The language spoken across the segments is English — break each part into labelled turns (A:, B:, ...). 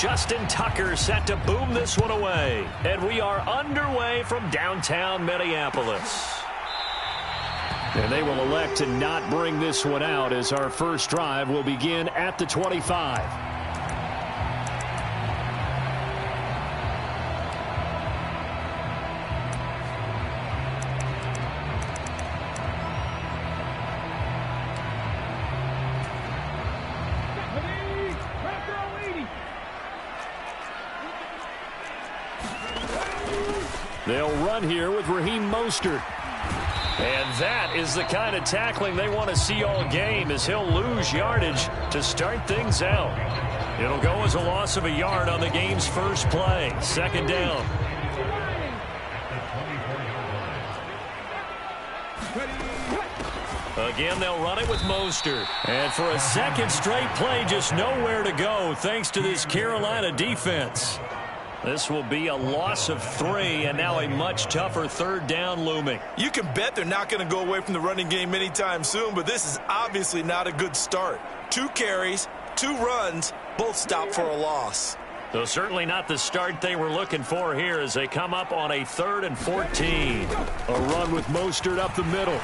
A: Justin Tucker set to boom this one away. And we are underway from downtown Minneapolis. And they will elect to not bring this one out as our first drive will begin at the 25. They'll run here with Raheem Mostert. And that is the kind of tackling they want to see all game as he'll lose yardage to start things out. It'll go as a loss of a yard on the game's first play. Second down. Again, they'll run it with Mostert. And for a second straight play, just nowhere to go thanks to this Carolina defense. This will be a loss of 3, and now a much tougher third down looming.
B: You can bet they're not going to go away from the running game anytime soon, but this is obviously not a good start. 2 carries, 2 runs, both stopped for a loss.
A: So certainly not the start they were looking for here as they come up on a 3rd and 14. A run with Mostert up the middle.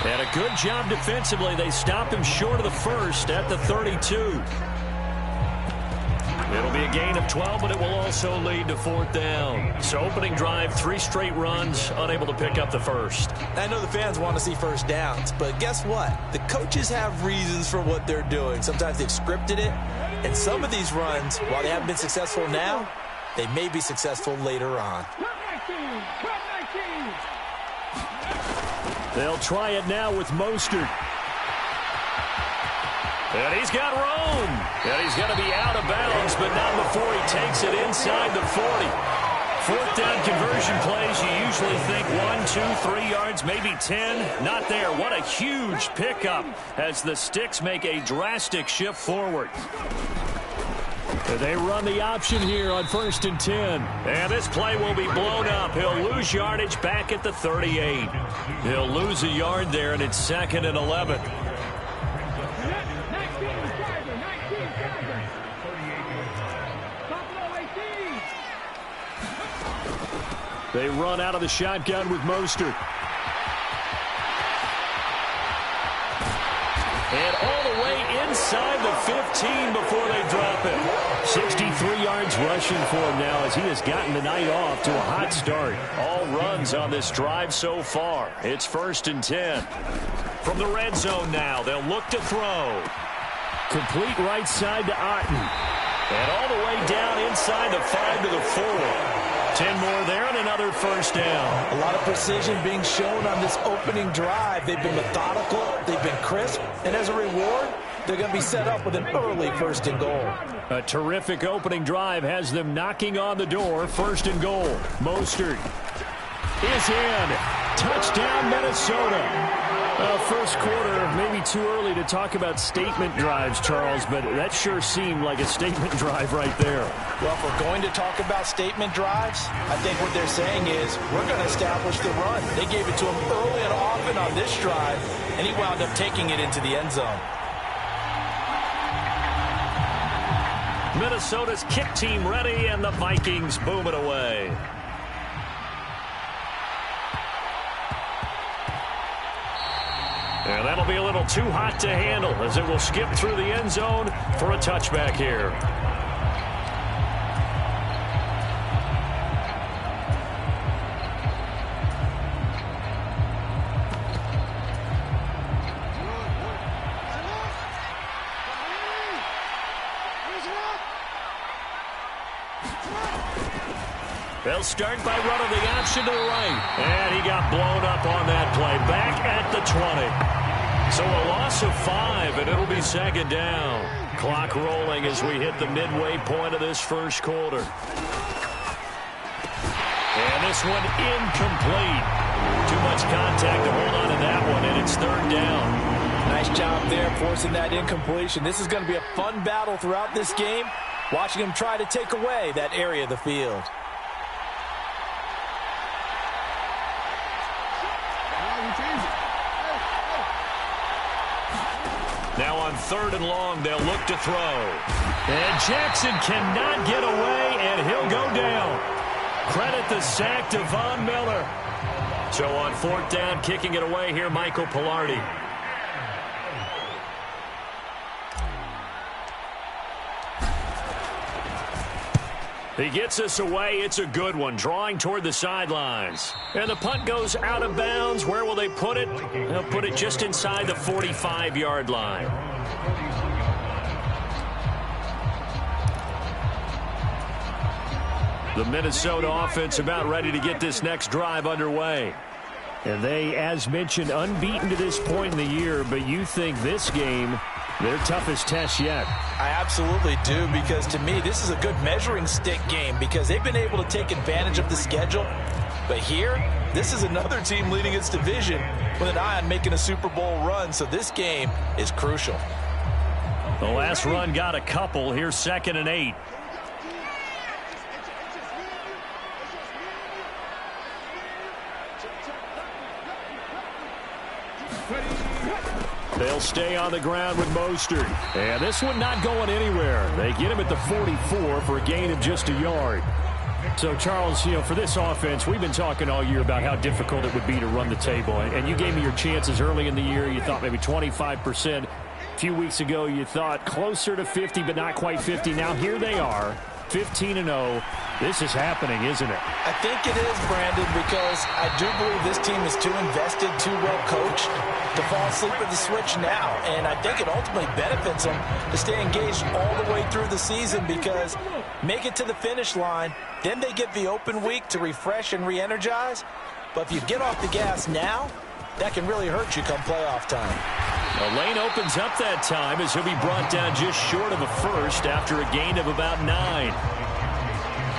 A: And a good job defensively. They stopped him short of the first at the 32. It'll be a gain of 12, but it will also lead to 4th down. So opening drive, 3 straight runs, unable to pick up the first.
B: I know the fans want to see first downs, but guess what? The coaches have reasons for what they're doing. Sometimes they've scripted it, and some of these runs, while they haven't been successful now, they may be successful later on.
A: They'll try it now with Mostert. And he's got room. And he's going to be out of bounds, but not before he takes it inside the 40. 4th down conversion plays, you usually think 1, 2, 3 yards, maybe 10. Not there. What a huge pickup as the Sticks make a drastic shift forward. And they run the option here on 1st and 10. And this play will be blown up. He'll lose yardage back at the 38. He'll lose a yard there, and it's 2nd and 11. They run out of the shotgun with Mostert. And all the way inside the 15 before they drop it. 63 yards rushing for him now as he has gotten the night off to a hot start. All runs on this drive so far. It's 1st and 10. From the red zone now, they'll look to throw. Complete right side to Otten. And all the way down inside the 5 to the 4. 10 more there and another 1st down.
B: A lot of precision being shown on this opening drive. They've been methodical, they've been crisp, and as a reward, they're going to be set up with an early 1st and goal.
A: A terrific opening drive has them knocking on the door. 1st and goal. Mostert is in. Touchdown, Minnesota. First quarter, maybe too early to talk about statement drives, Charles, but that sure seemed like a statement drive right there.
B: Well, if we're going to talk about statement drives, I think what they're saying is we're going to establish the run. They gave it to him early and often on this drive, and he wound up taking it into the end zone.
A: Minnesota's kick team ready, and the Vikings boom it away. And that'll be a little too hot to handle as it will skip through the end zone for a touchback here. They'll start by running the option to the right. And he got blown up on that play. Back at the 20. So a loss of 5, and it'll be 2nd down. Clock rolling as we hit the midway point of this first quarter. And this one incomplete. Too much contact to hold on to that one, and it's 3rd down.
B: Nice job there forcing that incompletion. This is going to be a fun battle throughout this game, watching him try to take away that area of the field.
A: 3rd and long. They'll look to throw. And Jackson cannot get away, and he'll go down. Credit the sack to Von Miller. So on 4th down, kicking it away here, Michael Pilardi. He gets us away. It's a good one, drawing toward the sidelines. And the punt goes out of bounds. Where will they put it? They'll put it just inside the 45-yard line. The Minnesota offense about ready to get this next drive underway. And they, as mentioned, unbeaten to this point in the year, but you think this game, their toughest test yet.
B: I absolutely do, because to me, this is a good measuring stick game because they've been able to take advantage of the schedule. But here, this is another team leading its division with an eye on making a Super Bowl run, so this game is crucial.
A: The last run got a couple. Here's 2nd and 8. They'll stay on the ground with Mostert. And this one not going anywhere. They get him at the 44 for a gain of just a yard. So, Charles, you know, for this offense, we've been talking all year about how difficult it would be to run the table. And you gave me your chances early in the year. You thought maybe 25%. A few weeks ago, you thought closer to 50, but not quite 50. Now, here they are, 15-0. This is happening, isn't it?
B: I think it is, Brandon, because I do believe this team is too invested, too well coached to fall asleep at the switch now. And I think it ultimately benefits them to stay engaged all the way through the season because make it to the finish line, then they get the open week to refresh and re-energize. But if you get off the gas now, that can really hurt you come playoff time.
A: The lane opens up that time as he'll be brought down just short of a first after a gain of about 9.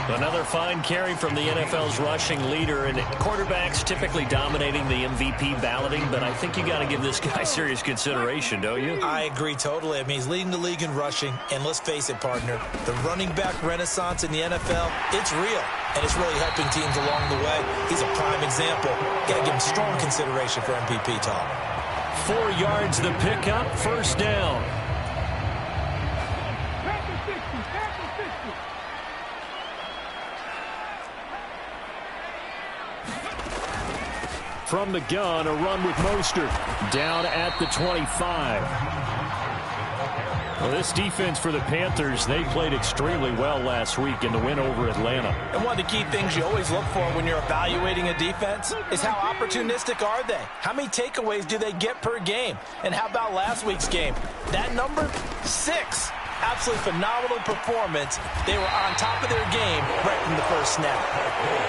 A: Another fine carry from the NFL's rushing leader, and quarterbacks typically dominating the MVP balloting, but I think you got to give this guy serious consideration, don't you?
B: I agree totally. I mean, he's leading the league in rushing, and let's face it, partner, the running back renaissance in the NFL, it's real, and it's really helping teams along the way. He's a prime example. Got to give him strong consideration for MVP talk.
A: 4 yards the pickup, 1st down. From the gun, a run with Mostert. Down at the 25. Well, this defense for the Panthers, they played extremely well last week in the win over Atlanta.
B: And one of the key things you always look for when you're evaluating a defense is how opportunistic are they? How many takeaways do they get per game? And how about last week's game? That number? 6. Absolutely phenomenal performance. They were on top of their game right from the first snap.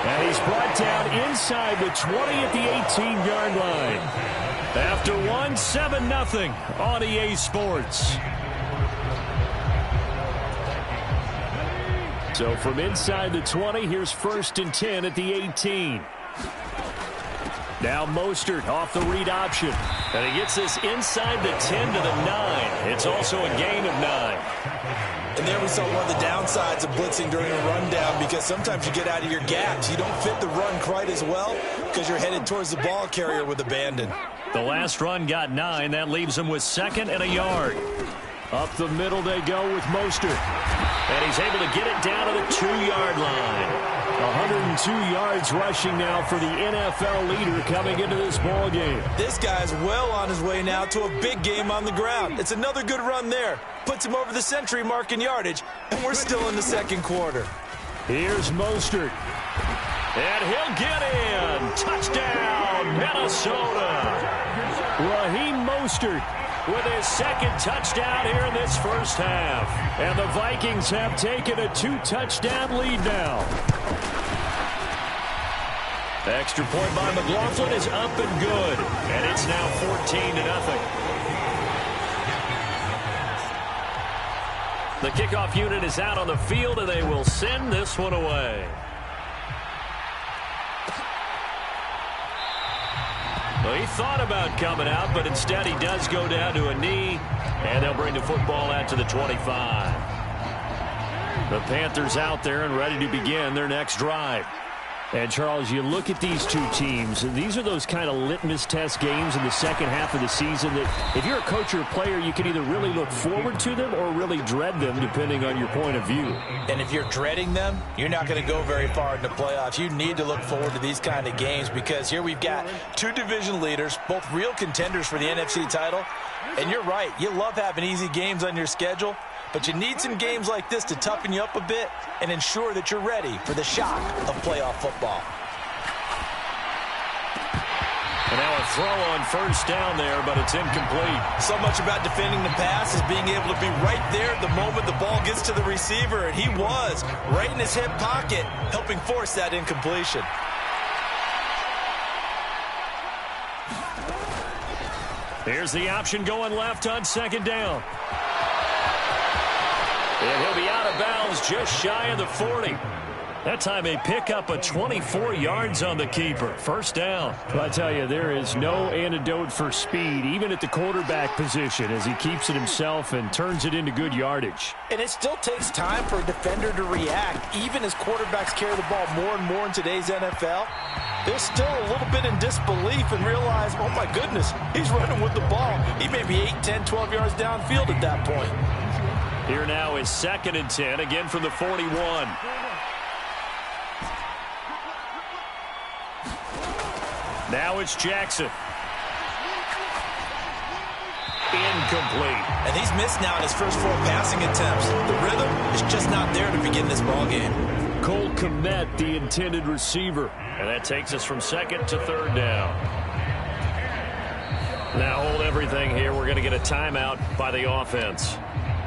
A: And he's brought down inside the 20 at the 18-yard line. After 7-0 on EA Sports. So from inside the 20, here's 1st and 10 at the 18. Now Mostert off the read option. And he gets this inside the 10 to the 9. It's also a gain of 9.
B: And there we saw one of the downsides of blitzing during a rundown because sometimes you get out of your gaps. You don't fit the run quite as well because you're headed towards the ball carrier with abandon.
A: The last run got 9. That leaves him with 2nd and a yard. Up the middle they go with Mostert. And he's able to get it down to the 2-yard line. 102 yards rushing now for the NFL leader coming into this ball game.
B: This guy's well on his way now to a big game on the ground. It's another good run there. Puts him over the century mark in yardage, and we're still in the 2nd quarter.
A: Here's Mostert. And he'll get in. Touchdown, Minnesota. Raheem Mostert with his 2nd touchdown here in this first half. And the Vikings have taken a 2-touchdown lead now. The extra point by McLaughlin is up and good. And it's now 14-0. The kickoff unit is out on the field, and they will send this one away. Well, he thought about coming out, but instead he does go down to a knee, and they'll bring the football out to the 25. The Panthers out there and ready to begin their next drive. And, Charles, you look at these two teams, and these are those kind of litmus test games in the second half of the season that if you're a coach or a player, you can either really look forward to them or really dread them, depending on your point of view.
B: And if you're dreading them, you're not going to go very far in the playoffs. You need to look forward to these kind of games because here we've got two division leaders, both real contenders for the NFC title. And you're right, you love having easy games on your schedule, but you need some games like this to toughen you up a bit and ensure that you're ready for the shock of playoff football.
A: And now a throw on first down there, but it's incomplete.
B: So much about defending the pass is being able to be right there the moment the ball gets to the receiver, and he was right in his hip pocket, helping force that incompletion.
A: Here's the option going left on second down. And he'll be out of bounds just shy of the 40. That time they pick up a 24 yards on the keeper. First down. Well, I tell you, there is no antidote for speed, even at the quarterback position, as he keeps it himself and turns it into good yardage.
B: And it still takes time for a defender to react, even as quarterbacks carry the ball more and more in today's NFL. They're still a little bit in disbelief and realize, oh my goodness, he's running with the ball. He may be 8, 10, 12 yards downfield at that point.
A: Here now is 2nd and 10, again from the 41. Now it's Jackson. Incomplete.
B: And he's missed now in his first 4 passing attempts. The rhythm is just not there to begin this ball game.
A: Cole Kmet, the intended receiver. And that takes us from 2nd to 3rd down. Now hold everything here. We're going to get a timeout by the offense.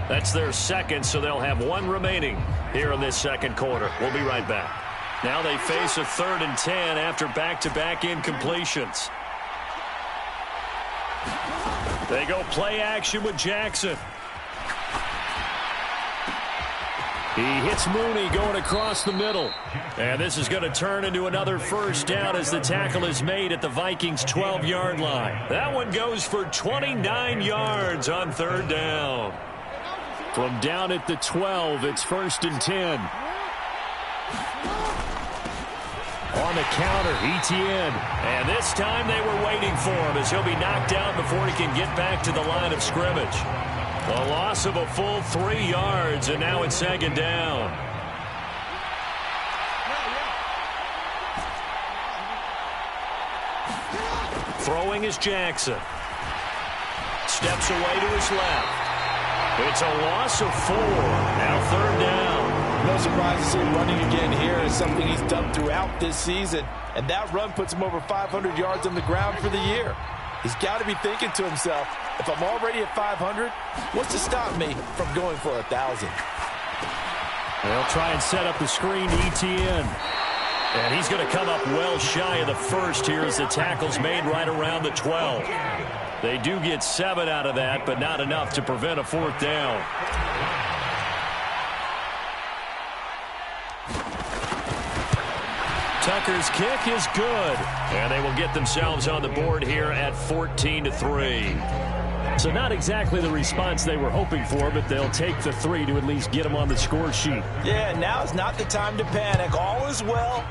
A: That's their 2nd, so they'll have 1 remaining here in this 2nd quarter. We'll be right back. Now they face a 3rd and 10 after back-to-back incompletions. They go play action with Jackson. He hits Mooney going across the middle. And this is going to turn into another first down as the tackle is made at the Vikings' 12-yard line. That one goes for 29 yards on 3rd down. From down at the 12, it's 1st and 10. On the counter, Etienne. And this time they were waiting for him as he'll be knocked down before he can get back to the line of scrimmage. A loss of a full 3 yards, and now it's 2nd down. Throwing is Jackson. Steps away to his left. It's a loss of 4. Now 3rd down.
B: No surprise to see him running again here. Is something he's done throughout this season. And that run puts him over 500 yards on the ground for the year. He's got to be thinking to himself, if I'm already at 500, what's to stop me from going for 1,000?
A: They'll try and set up the screen to Etienne. And he's going to come up well shy of the 1st here as the tackle's made right around the 12. They do get 7 out of that, but not enough to prevent a 4th down. Tucker's kick is good. And they will get themselves on the board here at 14-3. So not exactly the response they were hoping for, but they'll take the 3 to at least get them on the score sheet.
B: Yeah, now is not the time to panic. All is well.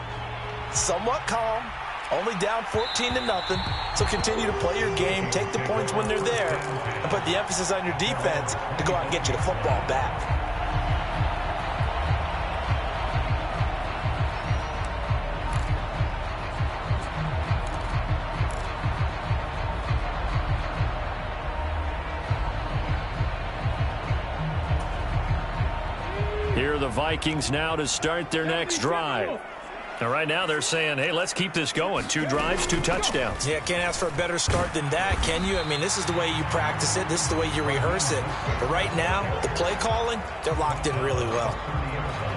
B: Somewhat calm. Only down 14-0. So continue to play your game, take the points when they're there, and put the emphasis on your defense to go out and get you the football back.
A: Here are the Vikings now to start their next drive. Now, right now they're saying, hey, let's keep this going. 2 drives, 2 touchdowns.
B: Yeah, can't ask for a better start than that, can you? I mean, this is the way you practice it. This is the way you rehearse it. But right now, the play calling, they're locked in really well.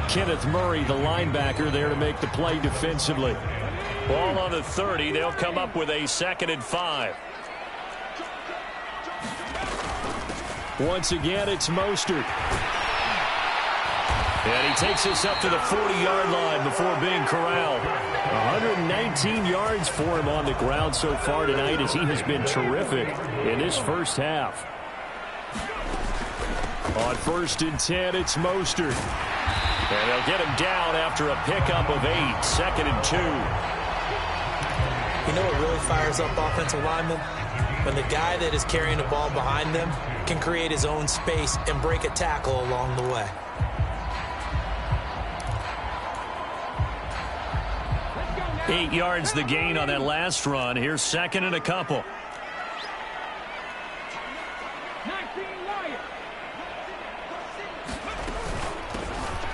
A: Kenneth Murray, the linebacker, there to make the play defensively. Ball on the 30. They'll come up with a 2nd and 5. Once again, it's Mostert. And he takes us up to the 40-yard line before being corralled. 119 yards for him on the ground so far tonight as he has been terrific in this first half. On 1st and 10, it's Mostert. And they'll get him down after a pickup of 8, 2nd and 2.
B: You know what really fires up offensive linemen? When the guy that is carrying the ball behind them can create his own space and break a tackle along the way.
A: Eight yards the gain on that last run. Here's 2nd and a couple.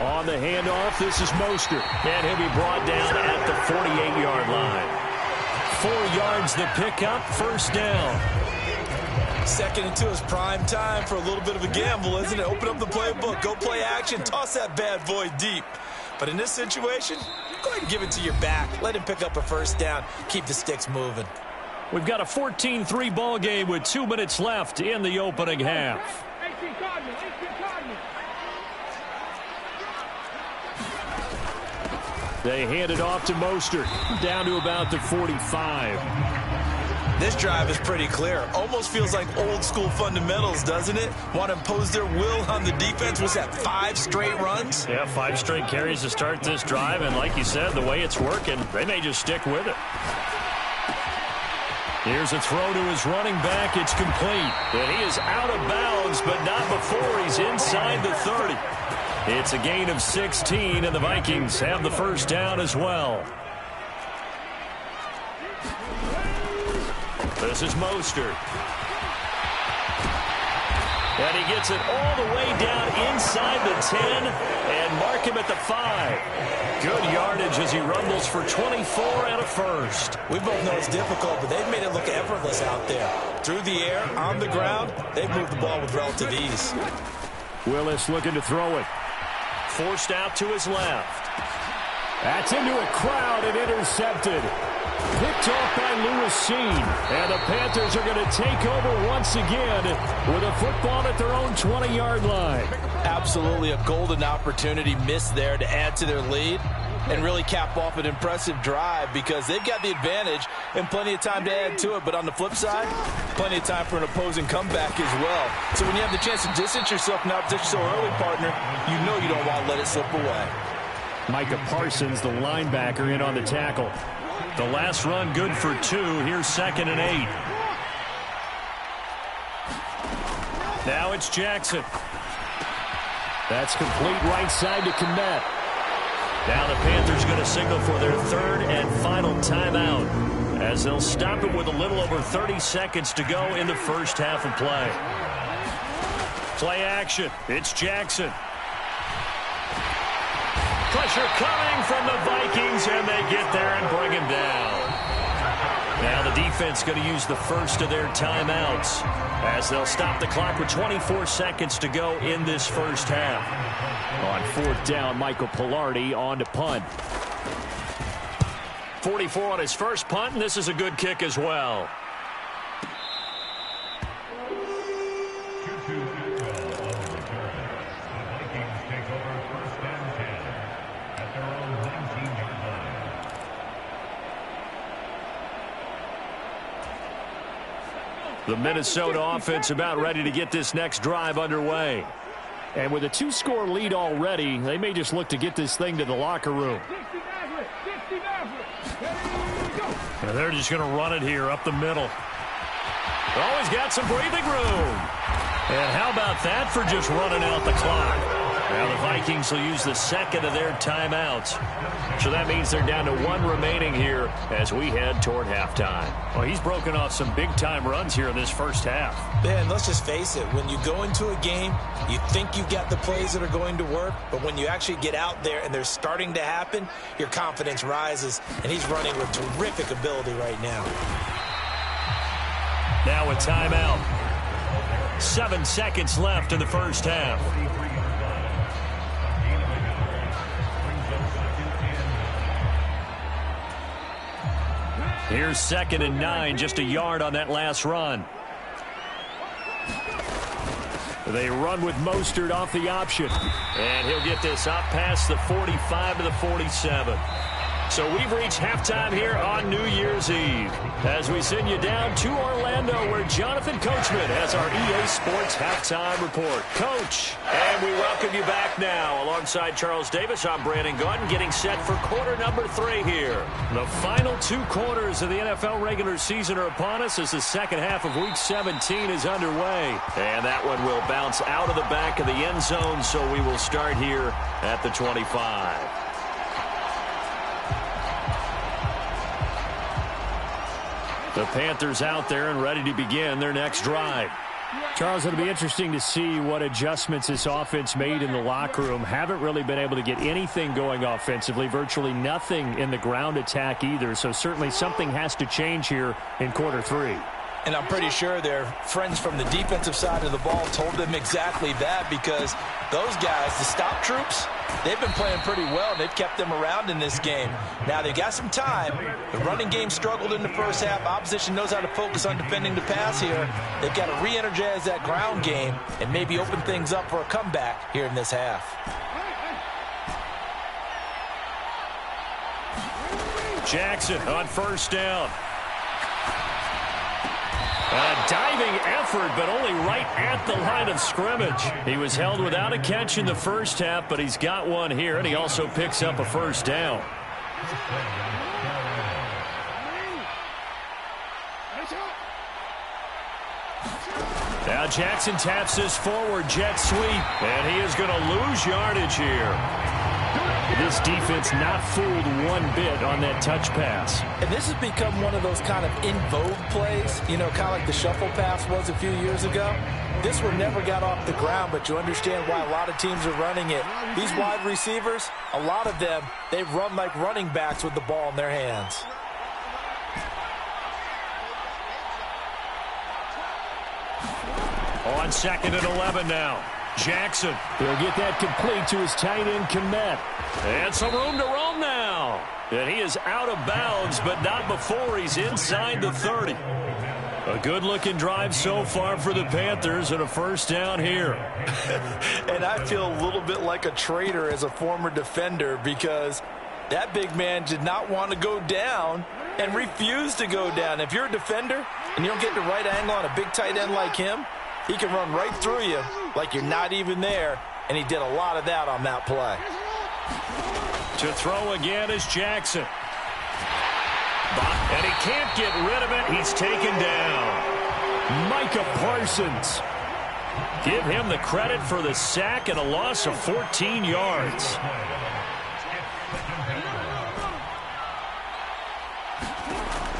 A: On the handoff, this is Mostert. And he'll be brought down at the 48-yard line. 4 yards the pickup, 1st down.
B: 2nd and 2 is prime time for a little bit of a gamble, isn't it? Open up the playbook, go play action, toss that bad boy deep. But in this situation, go ahead and give it to your back. Let him pick up a 1st down. Keep the sticks moving.
A: We've got a 14-3 ball game with 2 minutes left in the opening half. They hand it off to Mostert, down to about the 45.
B: This drive is pretty clear. Almost feels like old school fundamentals, doesn't it? Want to impose their will on the defense. Was that 5 straight runs?
A: Yeah, 5 straight carries to start this drive. And like you said, the way it's working, they may just stick with it. Here's a throw to his running back. It's complete. And he is out of bounds, but not before he's inside the 30. It's a gain of 16, and the Vikings have the 1st down as well. This is Mostert. And he gets it all the way down inside the 10 and mark him at the 5. Good yardage as he rumbles for 24 and a 1st.
B: We both know it's difficult, but they've made it look effortless out there. Through the air, on the ground, they've moved the ball with relative ease.
A: Willis looking to throw it. Forced out to his left. That's into a crowd and intercepted. Picked off by Lewis Sheen. And the Panthers are going to take over once again with a football at their own 20-yard line.
B: Absolutely a golden opportunity missed there to add to their lead and really cap off an impressive drive because they've got the advantage and plenty of time to add to it. But on the flip side, plenty of time for an opposing comeback as well. So when you have the chance to distance yourself from opposition so early, partner, you know you don't want to let it slip away.
A: Micah Parsons, the linebacker, in on the tackle. The last run good for 2. Here's 2nd and 8. Now it's Jackson. That's complete right side to Kmet. Now the Panthers going to signal for their 3rd and final timeout as they'll stop it with a little over 30 seconds to go in the 1st half of play. Play action. It's Jackson. Pressure coming from the Vikings, and they get there and bring him down. Now the defense going to use the 1st of their timeouts as they'll stop the clock with 24 seconds to go in this 1st half. On 4th down, Michael Pilardi on to punt. 44 on his first punt, and this is a good kick as well. The Minnesota offense about ready to get this next drive underway. And with a 2-score lead already, they may just look to get this thing to the locker room. And they're just going to run it here up the middle. Always got some breathing room. And how about that for just running out the clock? Now the Vikings will use the 2nd of their timeouts. So that means they're down to 1 remaining here as we head toward halftime. Well, he's broken off some big-time runs here in this 1st half.
B: Man, let's just face it. When you go into a game, you think you've got the plays that are going to work, but when you actually get out there and they're starting to happen, your confidence rises, and he's running with terrific ability right now.
A: Now a timeout. 7 seconds left in the 1st half. Here's 2nd and 9, just a yard on that last run. They run with Mostert off the option. And he'll get this up past the 45 to the 47. So we've reached halftime here on New Year's Eve as we send you down to Orlando where Jonathan Coachman has our EA Sports Halftime Report. Coach, and we welcome you back now. Alongside Charles Davis, I'm Brandon Gunn getting set for quarter number 3 here. The final 2 quarters of the NFL regular season are upon us as the second half of Week 17 is underway. And that one will bounce out of the back of the end zone, so we will start here at the 25. The Panthers out there and ready to begin their next drive. Charles, it'll be interesting to see what adjustments this offense made in the locker room. Haven't really been able to get anything going offensively, virtually nothing in the ground attack either. So certainly something has to change here in quarter 3.
B: And I'm pretty sure their friends from the defensive side of the ball told them exactly that, because those guys, the stop troops, they've been playing pretty well. They've kept them around in this game. Now they've got some time. The running game struggled in the first half. Opposition knows how to focus on defending the pass here. They've got to re-energize that ground game and maybe open things up for a comeback here in this half.
A: Jackson on first down. A diving effort, but only right at the line of scrimmage. He was held without a catch in the first half, but he's got one here, and he also picks up a first down. Now Jackson taps this forward jet sweep, and he is going to lose yardage here. This defense not fooled one bit on that touch pass.
B: And this has become one of those kind of in vogue plays, you know, kind of like the shuffle pass was a few years ago. This one never got off the ground, but you understand why a lot of teams are running it. These wide receivers, a lot of them, they run like running backs with the ball in their hands.
A: On 2nd and 11 now. Jackson, he'll get that complete to his tight end, Komet. And some room to roam now. And he is out of bounds, but not before he's inside the 30. A good-looking drive so far for the Panthers and a first down here.
B: And I feel a little bit like a traitor as a former defender, because that big man did not want to go down and refused to go down. If you're a defender and you don't get the right angle on a big tight end like him, he can run right through you like you're not even there, and he did a lot of that on that play.
A: To throw again is Jackson. And he can't get rid of it. He's taken down. Micah Parsons. Give him the credit for the sack and a loss of 14 yards.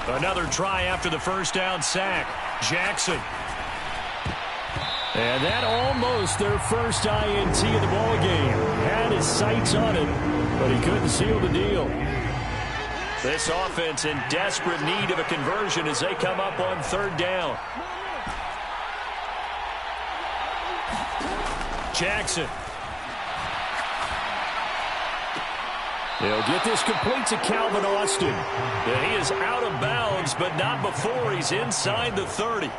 A: Another try after the first down sack. Jackson. And that almost their first INT of the ballgame. Had his sights on it, but he couldn't seal the deal. This offense in desperate need of a conversion as they come up on 3rd down. Jackson. They'll get this complete to Calvin Austin. And he is out of bounds, but not before he's inside the 30.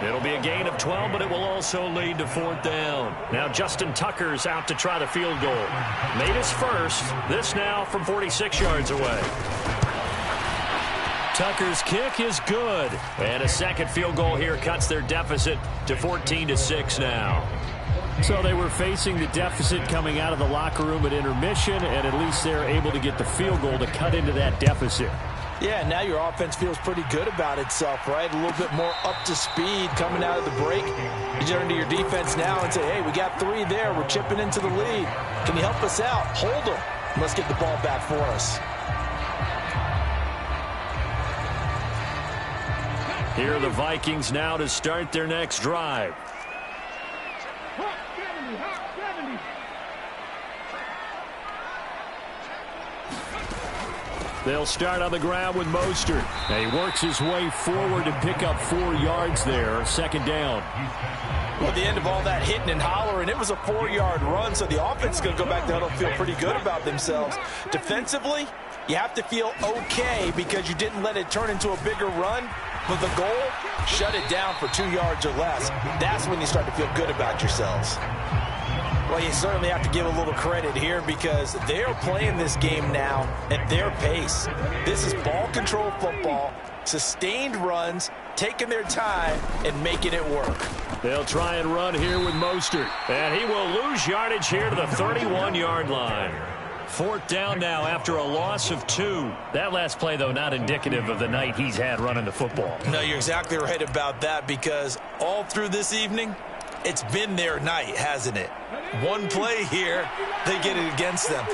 A: It'll be a gain of 12, but it will also lead to 4th down. Now Justin Tucker's out to try the field goal. Made his first. This now from 46 yards away. Tucker's kick is good. And a second field goal here cuts their deficit to 14-6 now. So they were facing the deficit coming out of the locker room at intermission, and at least they're able to get the field goal to cut into that deficit.
B: Yeah, now your offense feels pretty good about itself, right? A little bit more up to speed coming out of the break. You turn to your defense now and say, hey, we got 3 there. We're chipping into the lead. Can you help us out? Hold them. Let's get the ball back for us.
A: Here are the Vikings now to start their next drive. They'll start on the ground with Mostert. And he works his way forward to pick up 4 yards there. 2nd down.
B: Well, at the end of all that hitting and hollering, it was a 4-yard run, so the offense is going to go back to huddle and feel pretty good about themselves. Defensively, you have to feel okay because you didn't let it turn into a bigger run. But the goal, shut it down for 2 yards or less. That's when you start to feel good about yourselves. Well, you certainly have to give a little credit here because they're playing this game now at their pace. This is ball control football, sustained runs, taking their time, and making it work.
A: They'll try and run here with Mostert. And he will lose yardage here to the 31-yard line. 4th down now after a loss of 2. That last play, though, not indicative of the night he's had running the football.
B: No, you're exactly right about that because all through this evening, it's been their night, hasn't it? One play here, they get it against them.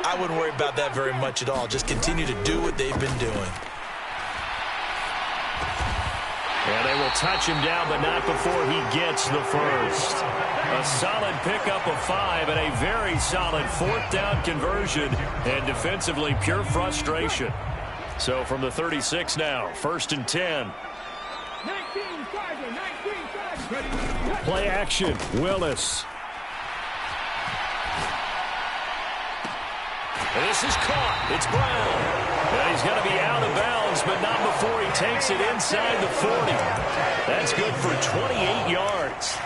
B: I wouldn't worry about that very much at all. Just continue to do what they've been doing.
A: And they will touch him down, but not before he gets the first. A solid pickup of 5 and a very solid 4th down conversion. And defensively, pure frustration. So from the 36 now, 1st and 10. Play action, Willis. This is caught. It's Brown. And he's going to be out of bounds, but not before he takes it inside the 40. That's good for 28 yards.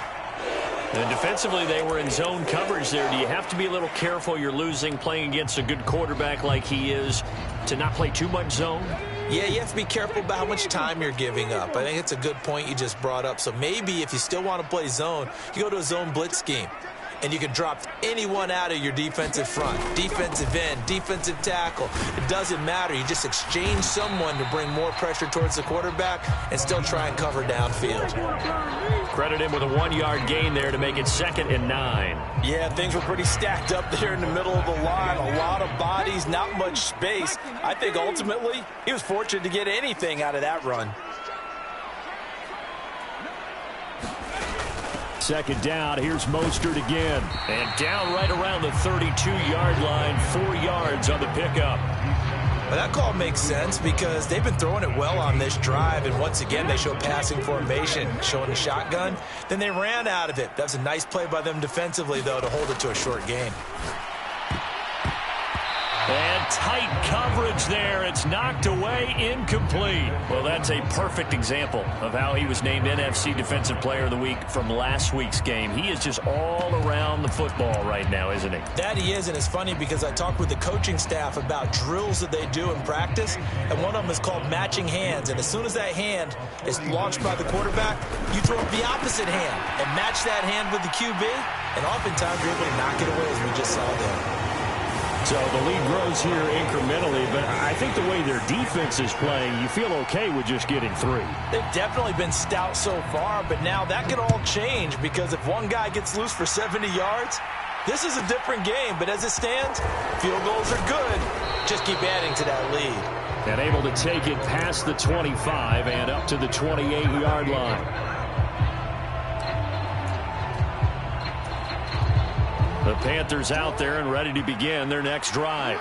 A: And defensively, they were in zone coverage there. Do you have to be a little careful? You're losing, playing against a good quarterback like he is, to not play too much zone?
B: Yeah, you have to be careful about how much time you're giving up. I think it's a good point you just brought up. So maybe if you still want to play zone, you go to a zone blitz scheme. And you can drop anyone out of your defensive front, defensive end, defensive tackle. It doesn't matter. You just exchange someone to bring more pressure towards the quarterback and still try and cover downfield.
A: Credit him with a 1-yard gain there to make it 2nd and 9.
B: Yeah, things were pretty stacked up there in the middle of the line. A lot of bodies, not much space. I think ultimately he was fortunate to get anything out of that run.
A: 2nd down, here's Mostert again. And down right around the 32-yard line, 4 yards on the pickup.
B: Well, that call makes sense because they've been throwing it well on this drive, and once again they show passing formation, showing the shotgun. Then they ran out of it. That's a nice play by them defensively, though, to hold it to a short gain.
A: And tight coverage there. It's knocked away, incomplete. Well, that's a perfect example of how he was named NFC Defensive Player of the Week from last week's game. He is just all around the football right now, isn't he?
B: That he is, and it's funny because I talked with the coaching staff about drills that they do in practice, and one of them is called matching hands. And as soon as that hand is launched by the quarterback, you throw up the opposite hand and match that hand with the QB, and oftentimes you're able to knock it away, as we just saw there.
A: So the lead grows here incrementally, but I think the way their defense is playing, you feel okay with just getting 3.
B: They've definitely been stout so far, but now that could all change because if one guy gets loose for 70 yards, this is a different game. But as it stands, field goals are good. Just keep adding to that lead.
A: And able to take it past the 25 and up to the 28-yard line. The Panthers out there and ready to begin their next drive.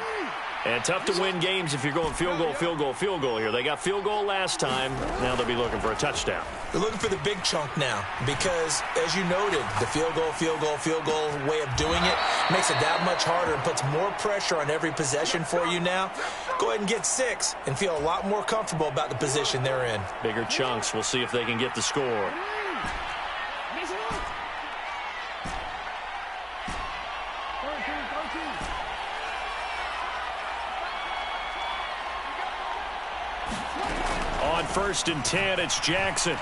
A: And tough to win games if you're going field goal, field goal, field goal here. They got field goal last time. Now they'll be looking for a touchdown.
B: They're looking for the big chunk now because, as you noted, the field goal, field goal, field goal way of doing it makes it that much harder and puts more pressure on every possession for you now. Go ahead and get 6 and feel a lot more comfortable about the position they're in.
A: Bigger chunks. We'll see if they can get the score. On 1st and 10, it's Jackson.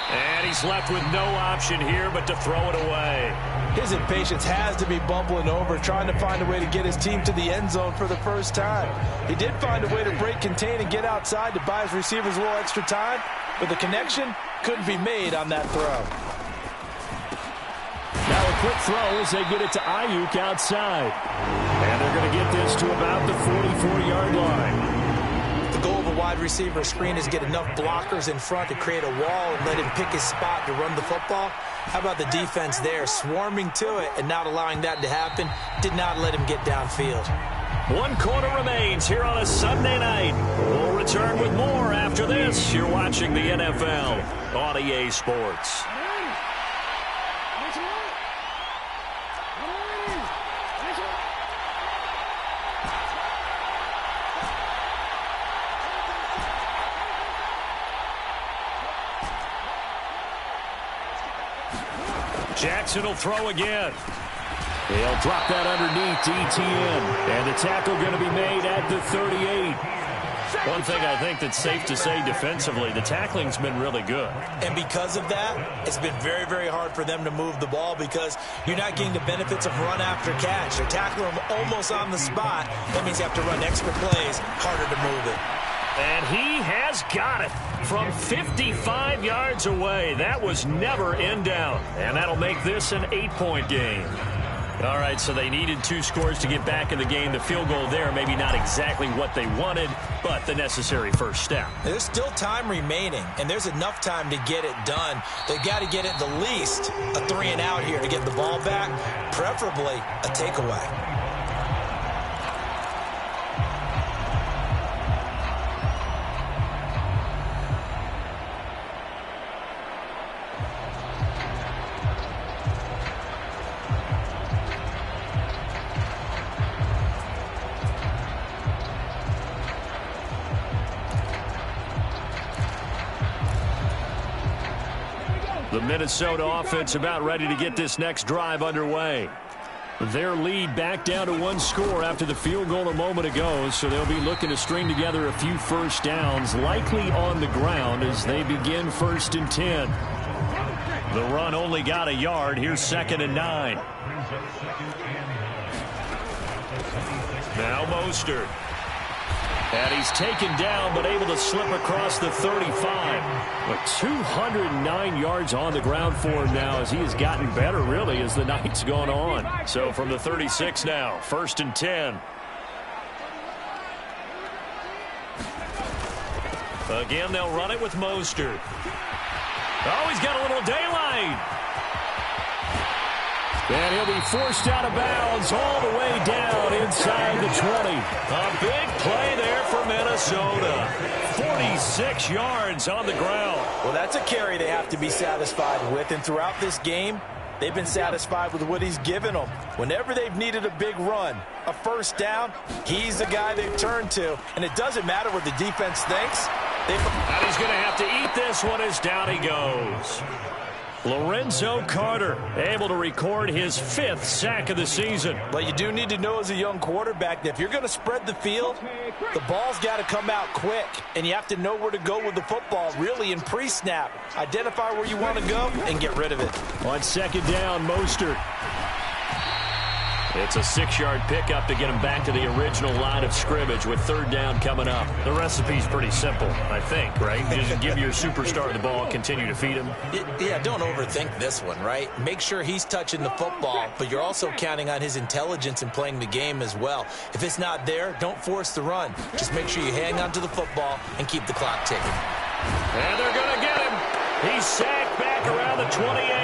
A: And he's left with no option here but to throw it away.
B: His impatience has to be bubbling over, trying to find a way to get his team to the end zone for the first time. He did find a way to break contain and get outside to buy his receivers a little extra time, but the connection couldn't be made on that throw.
A: Now a quick throw as they get it to Ayuk outside. And they're going to get this to about the 44-yard line.
B: The goal of a wide receiver screen is get enough blockers in front to create a wall and let him pick his spot to run the football. How about the defense there, swarming to it and not allowing that to happen? Did not let him get downfield.
A: 1 quarter remains here on a Sunday night. We'll return with more after this. You're watching the NFL on EA Sports. Jackson will throw again. He'll drop that underneath to ETN. And the tackle going to be made at the 38. One thing I think that's safe to say defensively, the tackling's been really good.
B: And because of that, it's been very, very hard for them to move the ball because you're not getting the benefits of run after catch. They're tackling them almost on the spot. That means you have to run extra plays, harder to move it.
A: And he has got it from 55 yards away. That was never in doubt. And that'll make this an 8-point game. All right, so they needed 2 scores to get back in the game. The field goal there, maybe not exactly what they wanted, but the necessary first step.
B: There's still time remaining, and there's enough time to get it done. They've got to get at the least a 3-and-out here to get the ball back, preferably a takeaway.
A: The Minnesota offense about ready to get this next drive underway. Their lead back down to 1 score after the field goal a moment ago, so they'll be looking to string together a few first downs, likely on the ground as they begin 1st and 10. The run only got a yard. Here's 2nd and 9. Now Mostert. And he's taken down, but able to slip across the 35. But 209 yards on the ground for him now as he has gotten better, really, as the night's gone on. So from the 36 now, 1st and 10. Again, they'll run it with Mostert. Oh, he's got a little daylight. And he'll be forced out of bounds all the way down inside the 20. A big play there for Minnesota. 46 yards on the ground.
B: Well, that's a carry they have to be satisfied with. And throughout this game, they've been satisfied with what he's given them. Whenever they've needed a big run, a first down, he's the guy they've turned to. And it doesn't matter what the defense thinks.
A: And he's going to have to eat this one as down he goes. Lorenzo Carter able to record his 5th sack of the season.
B: But you do need to know as a young quarterback that if you're going to spread the field, the ball's got to come out quick. And you have to know where to go with the football, really, in pre-snap. Identify where you want to go and get rid of it.
A: On 2nd down, Mostert. It's a 6-yard pickup to get him back to the original line of scrimmage with 3rd down coming up. The recipe's pretty simple, I think, right? Just give your superstar the ball, continue to feed him.
B: Yeah, don't overthink this one, right? Make sure he's touching the football, but you're also counting on his intelligence in playing the game as well. If it's not there, don't force the run. Just make sure you hang on to the football and keep the clock ticking.
A: And they're going to get him. He's sacked back around the 28.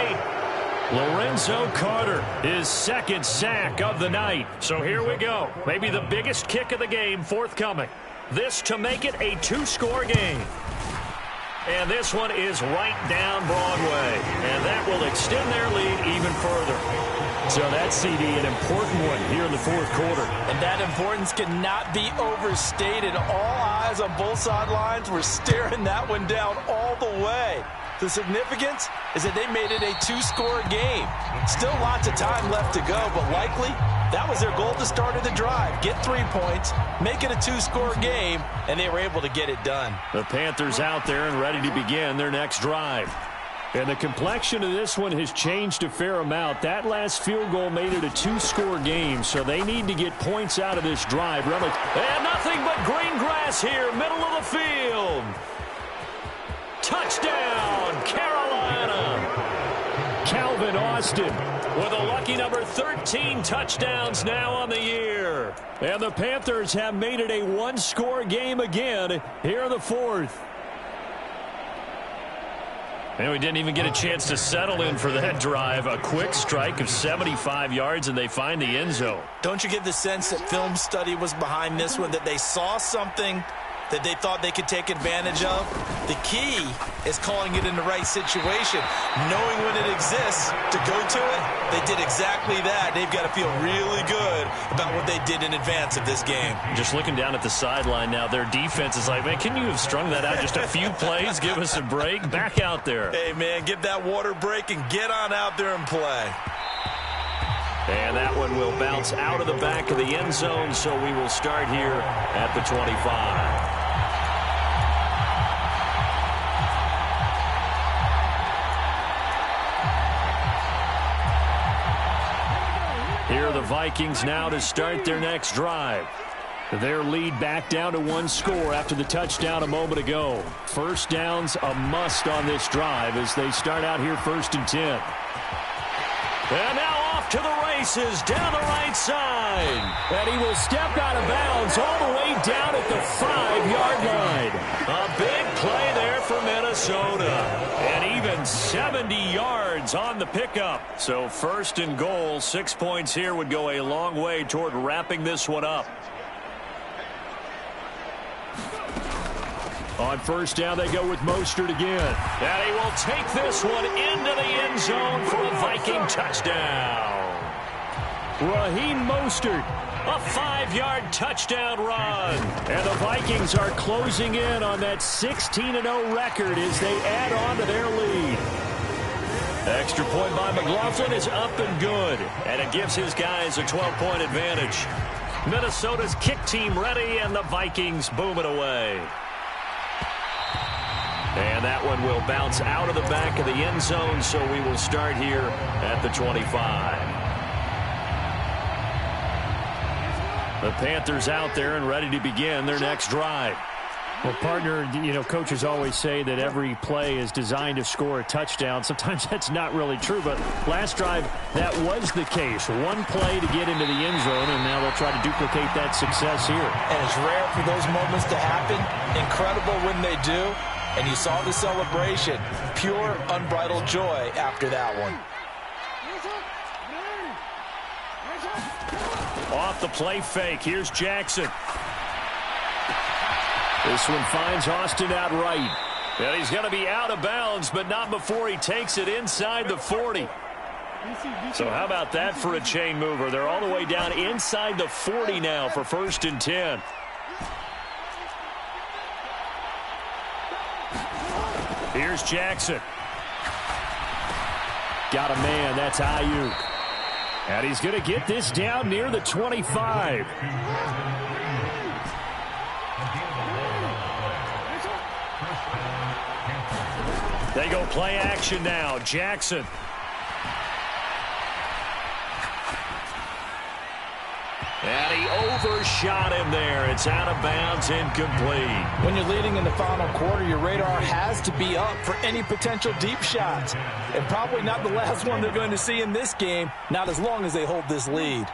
A: Lorenzo Carter, his 2nd sack of the night. So here we go. Maybe the biggest kick of the game forthcoming. This to make it a 2-score game. And this one is right down Broadway. And that will extend their lead even further. So that CD, an important one here in the 4th quarter.
B: And that importance cannot be overstated. All eyes on both sidelines were staring that one down all the way. The significance is that they made it a 2-score game. Still lots of time left to go, but likely that was their goal to start of the drive. Get 3 points, make it a 2-score game, and they were able to get it done.
A: The Panthers out there and ready to begin their next drive. And the complexion of this one has changed a fair amount. That last field goal made it a 2-score game, so they need to get points out of this drive. And nothing but green grass here, middle of the field. Touchdown, Carolina. Calvin Austin with a lucky number 13 touchdowns now on the year. And the Panthers have made it a 1-score game again here in the 4th. And we didn't even get a chance to settle in for that drive. A quick strike of 75 yards, and they find the end zone.
B: Don't you get the sense that film study was behind this one, that they saw something that they thought they could take advantage of? The key is calling it in the right situation, knowing when it exists to go to it. They did exactly that. They've got to feel really good about what they did in advance of this game.
A: Just looking down at the sideline now, their defense is like, man, can you have strung that out just a few plays? Give us a break. Back out there.
B: Hey, man, give that water break and get on out there and play.
A: And that one will bounce out of the back of the end zone, so we will start here at the 25. Here are the Vikings now to start their next drive. Their lead back down to one score after the touchdown a moment ago. First down's a must on this drive as they start out here 1st and 10. And now off to the races down the right side. And he will step out of bounds all the way down at the 5-yard line. A big play there for Minnesota. And even 70 yards on the pickup. So 1st and goal, 6 points here would go a long way toward wrapping this one up. On 1st down, they go with Mostert again. And he will take this one into the end zone for a Viking touchdown. Raheem Mostert, a 5-yard touchdown run. And the Vikings are closing in on that 16-0 record as they add on to their lead. Extra point by McLaughlin is up and good. And it gives his guys a 12-point advantage. Minnesota's kick team ready, and the Vikings boom it away. And that one will bounce out of the back of the end zone, so we will start here at the 25. The Panthers out there and ready to begin their next drive.
C: Well, partner, you know, coaches always say that every play is designed to score a touchdown. Sometimes that's not really true, but last drive, that was the case. One play to get into the end zone, and now they'll try to duplicate that success here.
B: And it's rare for those moments to happen. Incredible when they do. And you saw the celebration. Pure, unbridled joy after that one.
A: Off the play fake. Here's Jackson. This one finds Austin out right. And he's going to be out of bounds, but not before he takes it inside the 40. So how about that for a chain mover? They're all the way down inside the 40 now for 1st and 10. Here's Jackson. Got a man. That's Ayuk. And he's going to get this down near the 25. They go play action now. Jackson. And he overshot him there. It's out of bounds, incomplete.
B: When you're leading in the final quarter, your radar has to be up for any potential deep shots. And probably not the last one they're going to see in this game, not as long as they hold this lead.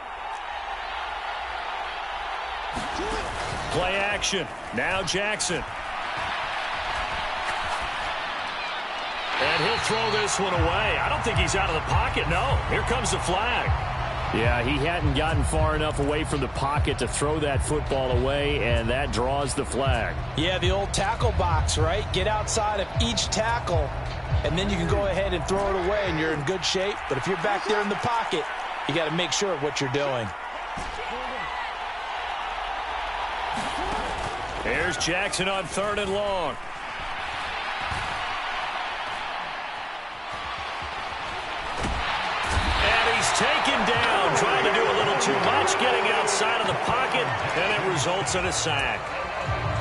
A: Play action. Now Jackson. And he'll throw this one away. I don't think he's out of the pocket. No, here comes the flag.
C: Yeah, he hadn't gotten far enough away from the pocket to throw that football away, and that draws the flag.
B: Yeah, the old tackle box, right? Get outside of each tackle, and then you can go ahead and throw it away, and you're in good shape. But if you're back there in the pocket, you got to make sure of what you're doing.
A: Here's Jackson on 3rd and long. Taken down, trying to do a little too much, getting outside of the pocket, and it results in a sack.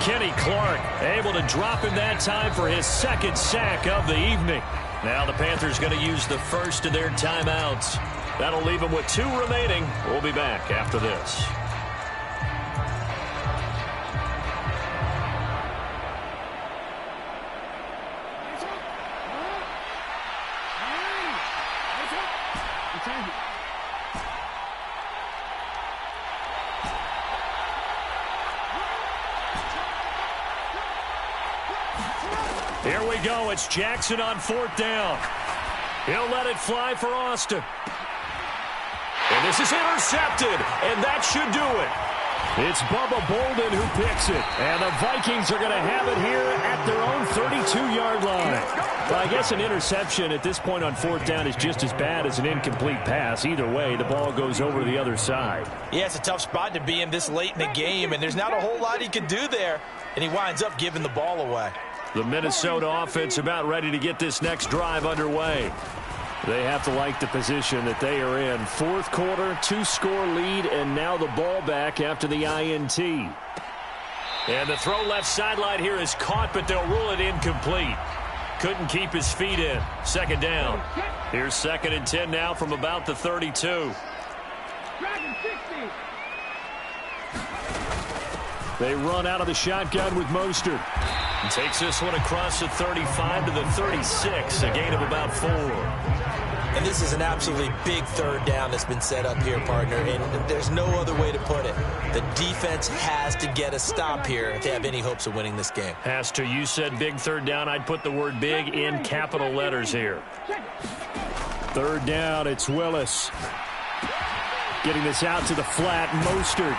A: Kenny Clark able to drop him that time for his 2nd sack of the evening. Now the Panthers going to use the first of their timeouts. That'll leave them with 2 remaining. We'll be back after this. Here we go. It's Jackson on 4th down. He'll let it fly for Austin. And this is intercepted, and that should do it.
C: It's Bubba Bolden who picks it. And the Vikings are going to have it here at their own 32-yard line. Well, I guess an interception at this point on fourth down is just as bad as an incomplete pass. Either way, the ball goes over the other side.
B: Yeah, it's a tough spot to be in this late in the game, and there's not a whole lot he can do there. And he winds up giving the ball away.
C: The Minnesota offense about ready to get this next drive underway. They have to like the position that they are in. Fourth quarter, 2-score lead, and now the ball back after the INT. And the throw left sideline here is caught, but they'll rule it incomplete. Couldn't keep his feet in. Second down. Here's 2nd and 10 now from about the 32. They run out of the shotgun with Mostert. And takes this one across the 35 to the 36, a gain of about 4.
B: And this is an absolutely big third down that's been set up here, partner, and there's no other way to put it. The defense has to get a stop here if they have any hopes of winning this game.
C: Has to. You said big third down. I'd put the word big in capital letters here. Third down, it's Willis. Getting this out to the flat, Mostert.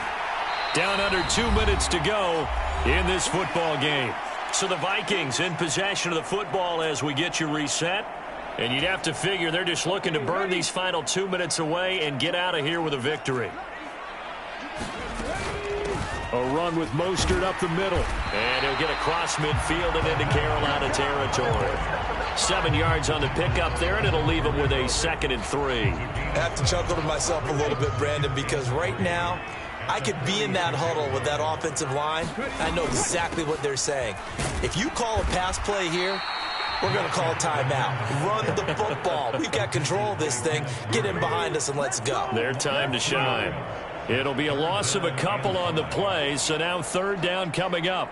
C: Down under 2 minutes to go in this football game. So the Vikings in possession of the football as we get you reset. And you'd have to figure they're just looking to burn these final 2 minutes away and get out of here with a victory. A run with Mostert up the middle. And he'll get across midfield and into Carolina territory. 7 yards on the pickup there, and it'll leave him with a 2nd and 3.
B: I have to chuckle to myself a little bit, Brandon, because right now I could be in that huddle with that offensive line. I know exactly what they're saying. If you call a pass play here, we're going to call a timeout. Run the football. We've got control of this thing. Get in behind us and let's go.
C: Their time to shine. It'll be a loss of a couple on the play, so now third down coming up.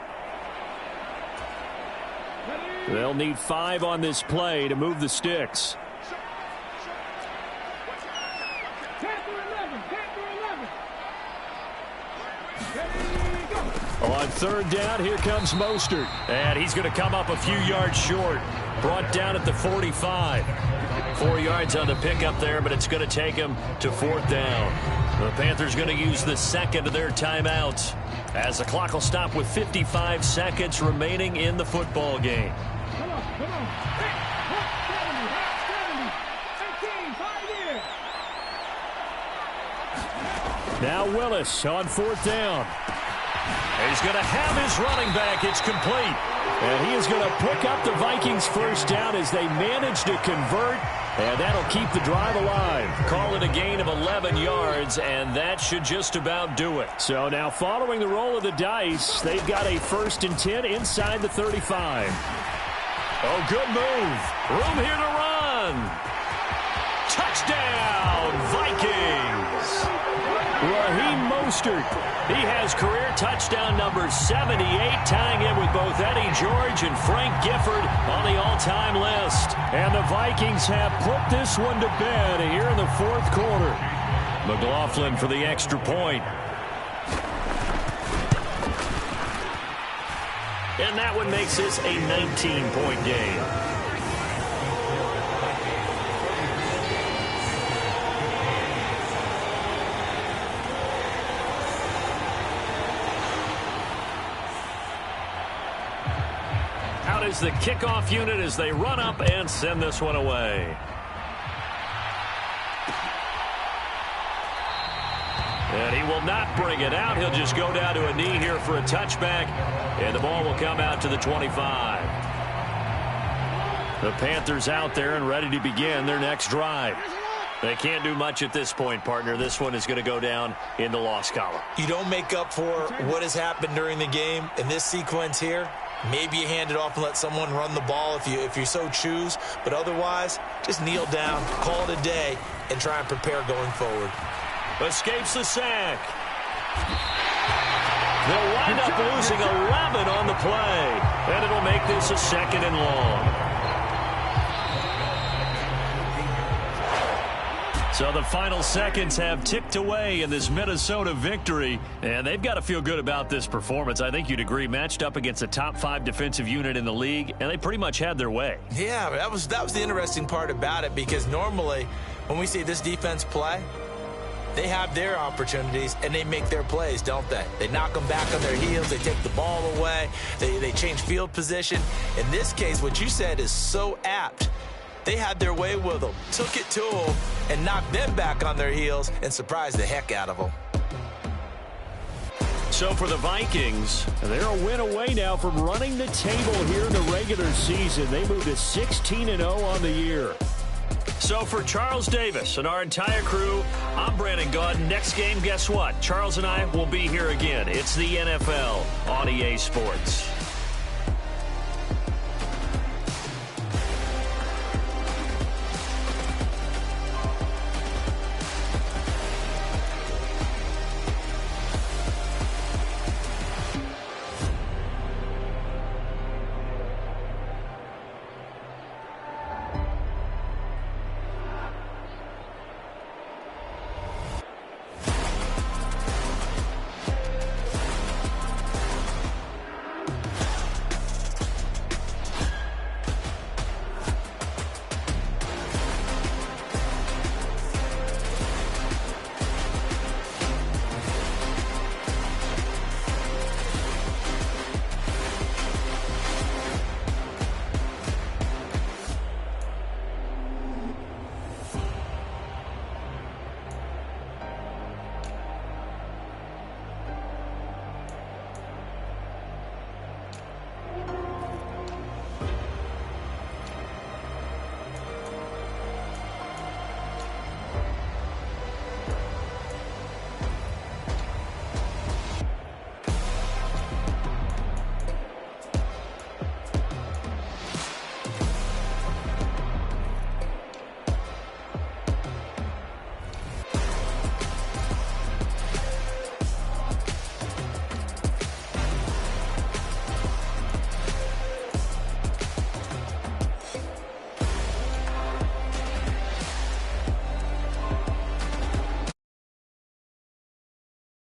C: They'll need 5 on this play to move the sticks. On third down, here comes Mostert. And he's going to come up a few yards short. Brought down at the 45. 4 yards on the pickup there, but it's going to take him to fourth down. The Panthers going to use the second of their timeouts as the clock will stop with 55 seconds remaining in the football game. Now Willis on fourth down. He's going to have his running back. It's complete. And he is going to pick up the Vikings first down as they manage to convert. And that'll keep the drive alive. Call it a gain of 11 yards, and that should just about do it. So now following the roll of the dice, they've got a 1st and 10 inside the 35. Oh, good move. Room here to run. Touchdown, Vikings. Raheem Mostert. He has career touchdown number 78, tying him with both Eddie George and Frank Gifford on the all-time list. And the Vikings have put this one to bed here in the fourth quarter. McLaughlin for the extra point. And that one makes this a 19-point game. Out is the kickoff unit as they run up and send this one away. And he will not bring it out. He'll just go down to a knee here for a touchback. And the ball will come out to the 25. The Panthers out there and ready to begin their next drive. They can't do much at this point, partner. This one is going to go down in the loss column.
B: You don't make up for what has happened during the game in this sequence here. Maybe you hand it off and let someone run the ball if you so choose. But otherwise, just kneel down, call it a day, and try and prepare going forward.
C: Escapes the sack. They'll wind up losing 11 on the play. And it'll make this a 2nd and long. So the final seconds have ticked away in this Minnesota victory, and they've got to feel good about this performance. I think you'd agree, matched up against a top 5 defensive unit in the league, and they pretty much had their way.
B: Yeah, that was the interesting part about it, because normally when we see this defense play, they have their opportunities, and they make their plays, don't they? They knock them back on their heels. They take the ball away. They change field position. In this case, what you said is so apt. They had their way with them, took it to them, and knocked them back on their heels and surprised the heck out of them.
C: So for the Vikings, they're a win away now from running the table here in the regular season. They move to 16-0 on the year. So for Charles Davis and our entire crew, I'm Brandon Gaud. Next game, guess what? Charles and I will be here again. It's the NFL on EA Sports.